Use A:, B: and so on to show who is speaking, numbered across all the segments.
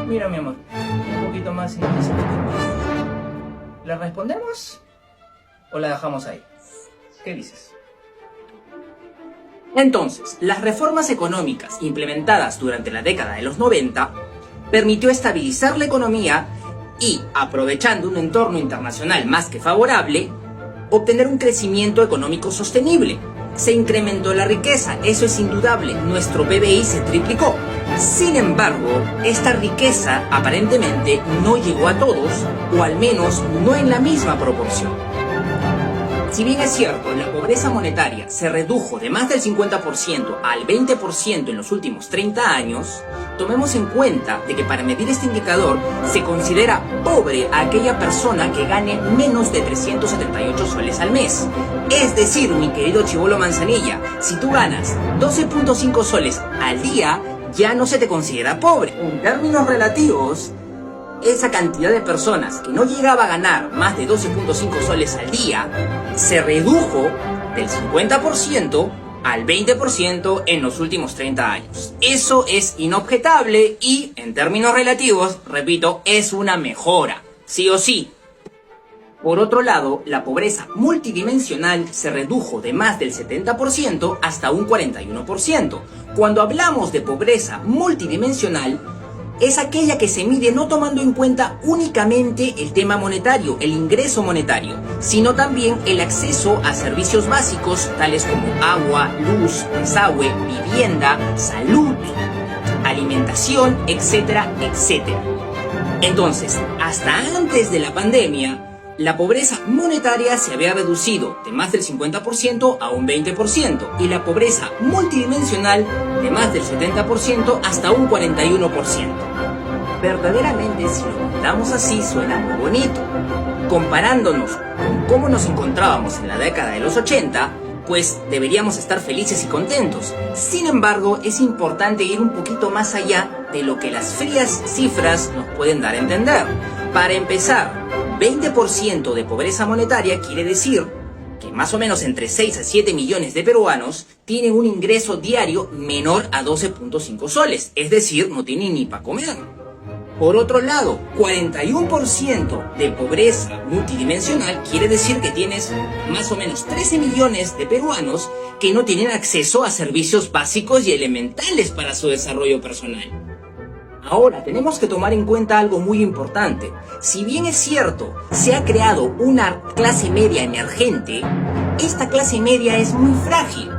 A: Mira, mi amor, un poquito más interesante. ¿La respondemos o la dejamos ahí? ¿Qué dices? Entonces, las reformas económicas implementadas durante la década de los 90 permitió estabilizar la economía y, aprovechando un entorno internacional más que favorable, obtener un crecimiento económico sostenible. Se incrementó la riqueza, eso es indudable, nuestro PBI se triplicó. Sin embargo, esta riqueza aparentemente no llegó a todos, o al menos no en la misma proporción. Si bien es cierto, la pobreza monetaria se redujo de más del 50% al 20% en los últimos 30 años, tomemos en cuenta de que para medir este indicador se considera pobre a aquella persona que gane menos de 378 soles al mes. Es decir, mi querido Chibolo Manzanilla, si tú ganas 12.5 soles al día, ya no se te considera pobre. En términos relativos, esa cantidad de personas que no llegaba a ganar más de 12.5 soles al día se redujo del 50% al 20% en los últimos 30 años. Eso es inobjetable y, en términos relativos, repito, es una mejora, sí o sí. Por otro lado, la pobreza multidimensional se redujo de más del 70% hasta un 41%. Cuando hablamos de pobreza multidimensional, es aquella que se mide no tomando en cuenta únicamente el tema monetario, el ingreso monetario, sino también el acceso a servicios básicos tales como agua, luz, desagüe, vivienda, salud, alimentación, etcétera, etcétera. Entonces, hasta antes de la pandemia, la pobreza monetaria se había reducido de más del 50% a un 20% y la pobreza multidimensional de más del 70% hasta un 41%. Verdaderamente, si lo contamos así, suena muy bonito. Comparándonos con cómo nos encontrábamos en la década de los 80, pues deberíamos estar felices y contentos. Sin embargo, es importante ir un poquito más allá de lo que las frías cifras nos pueden dar a entender. Para empezar, 20% de pobreza monetaria quiere decir que más o menos entre 6 a 7 millones de peruanos tienen un ingreso diario menor a 12.5 soles, es decir, no tienen ni para comer. Por otro lado, 41% de pobreza multidimensional quiere decir que tienes más o menos 13 millones de peruanos que no tienen acceso a servicios básicos y elementales para su desarrollo personal. Ahora, tenemos que tomar en cuenta algo muy importante. Si bien es cierto, se ha creado una clase media emergente, esta clase media es muy frágil.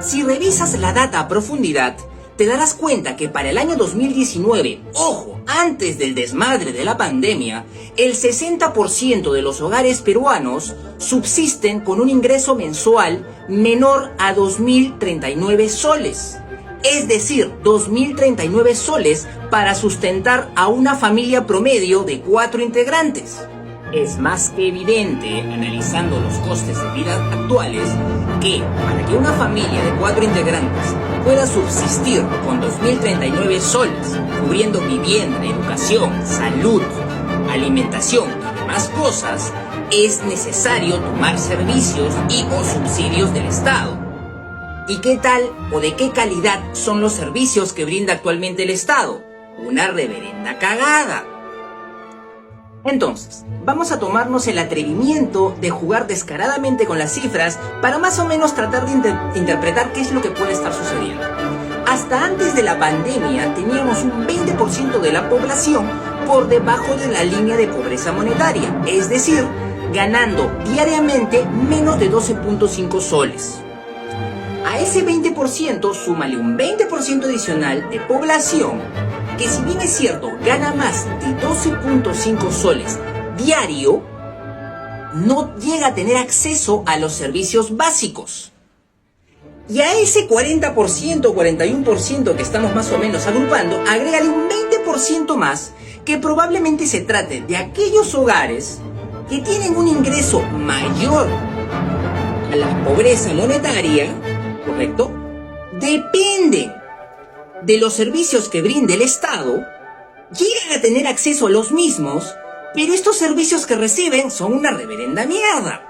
A: Si revisas la data a profundidad, te darás cuenta que para el año 2019, ojo, antes del desmadre de la pandemia, el 60% de los hogares peruanos subsisten con un ingreso mensual menor a 2.039 soles. Es decir, 2.039 soles para sustentar a una familia promedio de 4 integrantes. Es más que evidente, analizando los costes de vida actuales, que para que una familia de 4 integrantes pueda subsistir con 2.039 soles, cubriendo vivienda, educación, salud, alimentación y demás cosas, es necesario tomar servicios y o subsidios del Estado. ¿Y qué tal o de qué calidad son los servicios que brinda actualmente el Estado? Una reverenda cagada. Entonces, vamos a tomarnos el atrevimiento de jugar descaradamente con las cifras para más o menos tratar de interpretar qué es lo que puede estar sucediendo. Hasta antes de la pandemia teníamos un 20% de la población por debajo de la línea de pobreza monetaria, es decir, ganando diariamente menos de 12.5 soles. A ese 20% súmale un 20% adicional de población que, si bien es cierto, gana más de 12.5 soles diario, no llega a tener acceso a los servicios básicos. Y a ese 40%, 41% que estamos más o menos agrupando, agrégale un 20% más que probablemente se trate de aquellos hogares que tienen un ingreso mayor a la pobreza monetaria, ¿correcto? Depende de los servicios que brinde el Estado, llegan a tener acceso a los mismos, pero estos servicios que reciben son una reverenda mierda.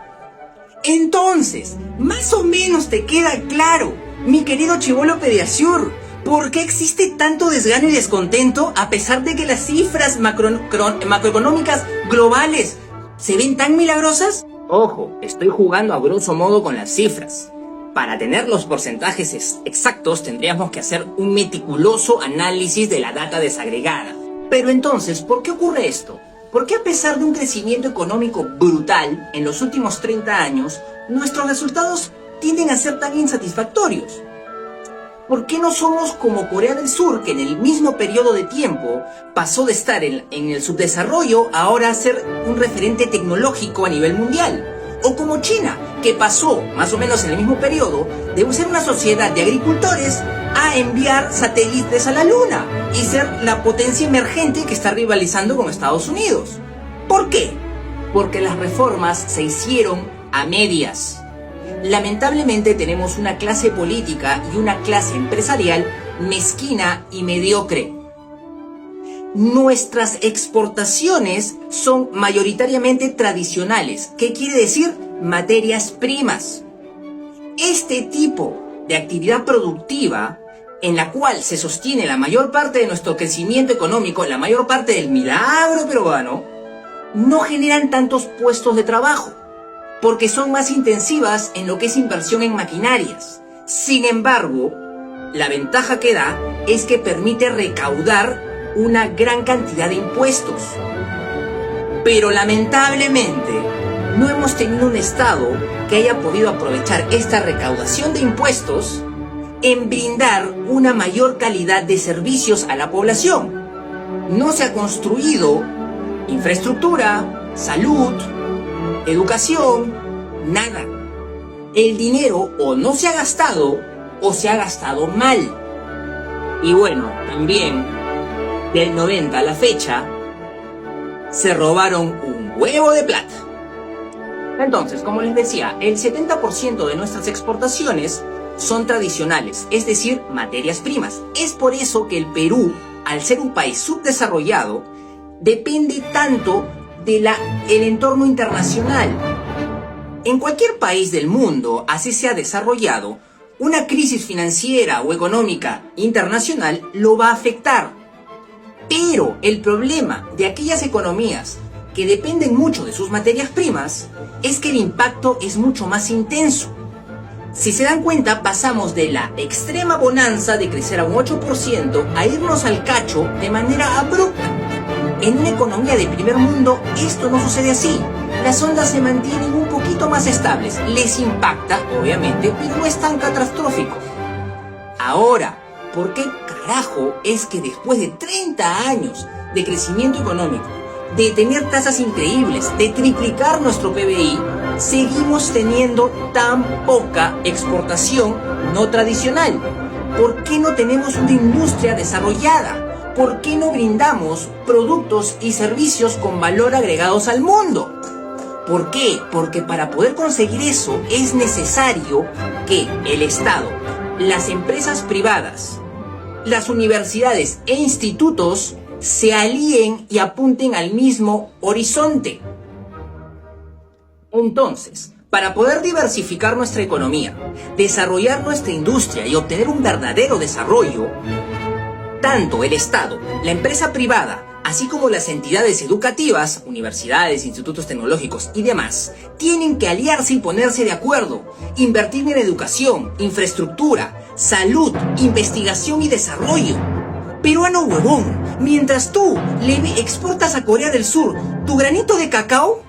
A: Entonces, más o menos te queda claro, mi querido chibolo Pediasur, ¿Por qué existe tanto desgano y descontento a pesar de que las cifras macroeconómicas globales se ven tan milagrosas? Ojo, estoy jugando a grosso modo con las cifras. Para tener los porcentajes exactos tendríamos que hacer un meticuloso análisis de la data desagregada. Pero entonces, ¿por qué ocurre esto? ¿Por qué a pesar de un crecimiento económico brutal en los últimos 30 años, nuestros resultados tienden a ser tan insatisfactorios? ¿Por qué no somos como Corea del Sur, que en el mismo periodo de tiempo pasó de estar en el subdesarrollo a ahora a ser un referente tecnológico a nivel mundial? O como China, que pasó, más o menos en el mismo periodo, de ser una sociedad de agricultores a enviar satélites a la Luna y ser la potencia emergente que está rivalizando con Estados Unidos. ¿Por qué? Porque las reformas se hicieron a medias. Lamentablemente tenemos una clase política y una clase empresarial mezquina y mediocre. Nuestras exportaciones son mayoritariamente tradicionales. ¿Qué quiere decir? Materias primas. Este tipo de actividad productiva en la cual se sostiene la mayor parte de nuestro crecimiento económico, la mayor parte del milagro peruano, no generan tantos puestos de trabajo, porque son más intensivas en lo que es inversión en maquinarias. Sin embargo, la ventaja que da es que permite recaudar una gran cantidad de impuestos. Pero lamentablemente, no hemos tenido un Estado que haya podido aprovechar esta recaudación de impuestos en brindar una mayor calidad de servicios a la población. No se ha construido infraestructura, salud, educación, nada. El dinero o no se ha gastado o se ha gastado mal. Y bueno, también del 90 a la fecha se robaron un huevo de plata. Entonces, como les decía, el 70% de nuestras exportaciones son tradicionales, es decir, materias primas. Es por eso que el Perú, al ser un país subdesarrollado, depende tanto del entorno internacional. En cualquier país del mundo, así sea desarrollado, una crisis financiera o económica internacional lo va a afectar. Pero el problema de aquellas economías que dependen mucho de sus materias primas es que el impacto es mucho más intenso. Si se dan cuenta, pasamos de la extrema bonanza de crecer a un 8% a irnos al cacho de manera abrupta. En una economía de primer mundo esto no sucede así. Las ondas se mantienen un poquito más estables. Les impacta, obviamente, pero no es tan catastrófico. Ahora, ¿por qué carajo es que después de 30 años de crecimiento económico, de tener tasas increíbles, de triplicar nuestro PBI, seguimos teniendo tan poca exportación no tradicional? ¿Por qué no tenemos una industria desarrollada? ¿Por qué no brindamos productos y servicios con valor agregados al mundo? ¿Por qué? Porque para poder conseguir eso es necesario que el Estado, las empresas privadas, las universidades e institutos se alíen y apunten al mismo horizonte. Entonces, para poder diversificar nuestra economía, desarrollar nuestra industria y obtener un verdadero desarrollo, tanto el Estado, la empresa privada, así como las entidades educativas, universidades, institutos tecnológicos y demás, tienen que aliarse y ponerse de acuerdo, invertir en educación, infraestructura, salud, investigación y desarrollo. Peruano huevón, mientras tú le exportas a Corea del Sur tu granito de cacao,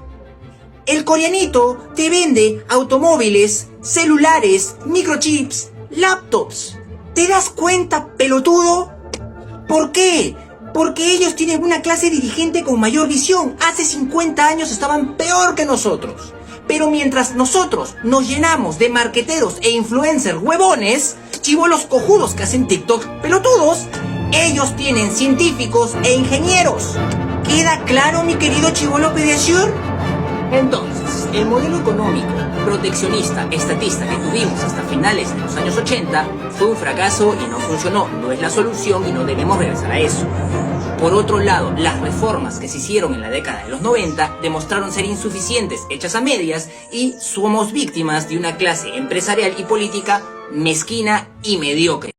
A: el coreanito te vende automóviles, celulares, microchips, laptops. ¿Te das cuenta, pelotudo? ¿Por qué? Porque ellos tienen una clase dirigente con mayor visión. Hace 50 años estaban peor que nosotros. Pero mientras nosotros nos llenamos de marqueteros e influencers huevones, chibolos cojudos que hacen TikTok pelotudos, ellos tienen científicos e ingenieros. ¿Queda claro, mi querido chibolo pediasur? Entonces, el modelo económico, proteccionista, estatista que tuvimos hasta finales de los años 80 fue un fracaso y no funcionó. No es la solución y no debemos regresar a eso. Por otro lado, las reformas que se hicieron en la década de los 90 demostraron ser insuficientes, hechas a medias, y somos víctimas de una clase empresarial y política mezquina y mediocre.